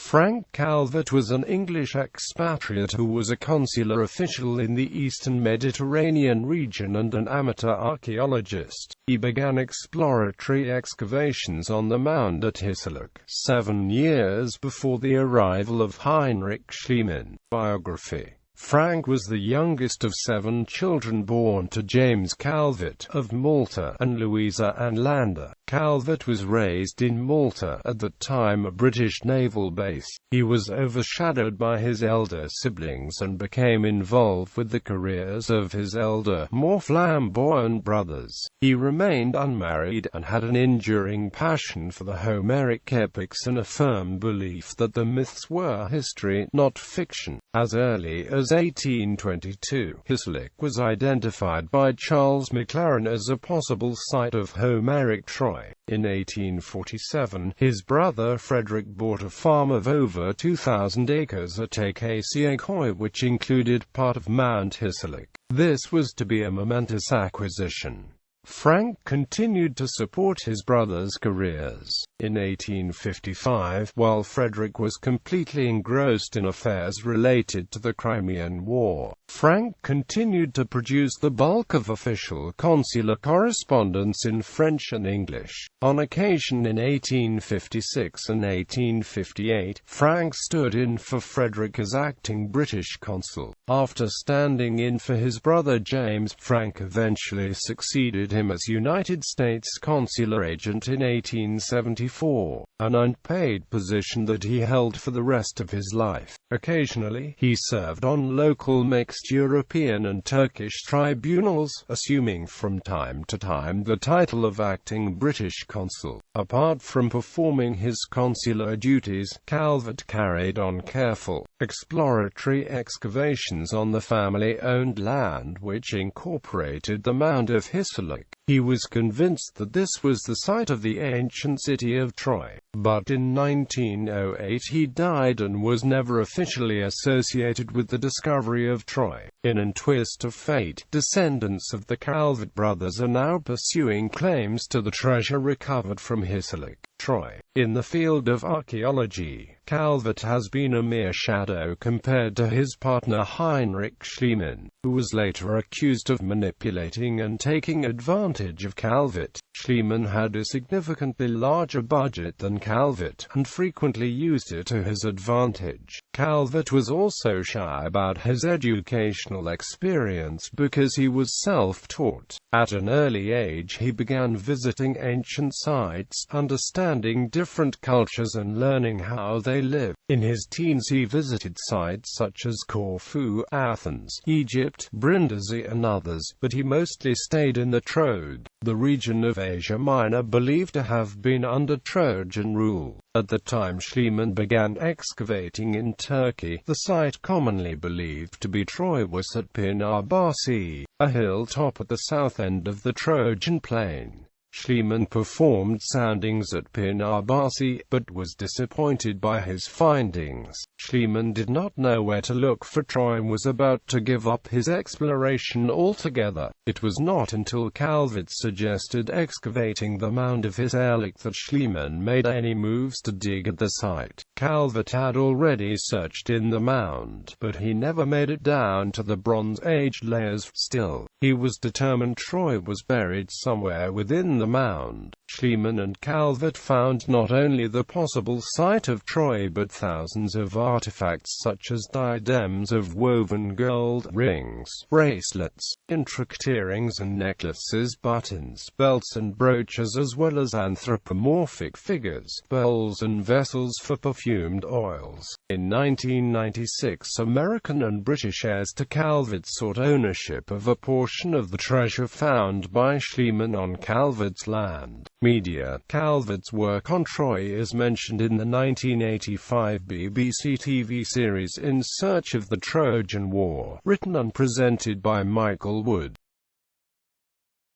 Frank Calvert was an English expatriate who was a consular official in the eastern Mediterranean region and an amateur archaeologist. He began exploratory excavations on the mound at Hisarlik 7 years before the arrival of Heinrich Schliemann. Biography. Frank was the youngest of 7 children born to James Calvert of Malta and Louisa Ann Lander. Calvert was raised in Malta, at that time a British naval base. He was overshadowed by his elder siblings and became involved with the careers of his elder, more flamboyant brothers. He remained unmarried and had an enduring passion for the Homeric epics and a firm belief that the myths were history, not fiction. As early as 1822, Hisarlik was identified by Charles Maclaren as a possible site of Homeric Troy. In 1847, his brother Frederick bought a farm of over 2,000 acres at Expatriate, which included part of Mount Hisarlik. This was to be a momentous acquisition. Frank continued to support his brothers' careers. In 1855, while Frederick was completely engrossed in affairs related to the Crimean War, Frank continued to produce the bulk of official consular correspondence in French and English. On occasion in 1856 and 1858, Frank stood in for Frederick as acting British consul. After standing in for his brother James, Frank eventually succeeded him as United States consular agent in 1874, an unpaid position that he held for the rest of his life. Occasionally, he served on local mixed European and Turkish tribunals, assuming from time to time the title of acting British consul. Apart from performing his consular duties, Calvert carried on careful, exploratory excavations on the family-owned land which incorporated the mound of Hisarlik. He was convinced that this was the site of the ancient city of Troy, but in 1908 he died and was never officially associated with the discovery of Troy. In a twist of fate, descendants of the Calvert brothers are now pursuing claims to the treasure recovered from Hisarlik, Troy. In the field of archaeology, Calvert has been a mere shadow compared to his partner Heinrich Schliemann, who was later accused of manipulating and taking advantage of Calvert. Schliemann had a significantly larger budget than Calvert, and frequently used it to his advantage. Calvert was also shy about his educational experience because he was self-taught. At an early age he began visiting ancient sites, understanding different cultures and learning how they lived. In his teens he visited sites such as Corfu, Athens, Egypt, Brindisi and others, but he mostly stayed in the Troad, the region of Asia Minor believed to have been under Trojan rule. At the time Schliemann began excavating in Turkey, the site commonly believed to be Troy was at Pınarbaşı, a hilltop at the south end of the Trojan plain. Schliemann performed soundings at Pınarbaşı, but was disappointed by his findings. Schliemann did not know where to look for Troy and was about to give up his exploration altogether. It was not until Calvert suggested excavating the mound of Hisarlik that Schliemann made any moves to dig at the site. Calvert had already searched in the mound, but he never made it down to the Bronze Age layers. Still, he was determined Troy was buried somewhere within the mound. Schliemann and Calvert found not only the possible site of Troy but thousands of artifacts such as diadems of woven gold, rings, bracelets, intricate earrings and necklaces, buttons, belts and brooches, as well as anthropomorphic figures, bowls and vessels for perfumed oils. In 1996, American and British heirs to Calvert sought ownership of a portion of the treasure found by Schliemann on Calvert's land. Media. Calvert's work on Troy is mentioned in the 1985 BBC TV series In Search of the Trojan War, written and presented by Michael Wood.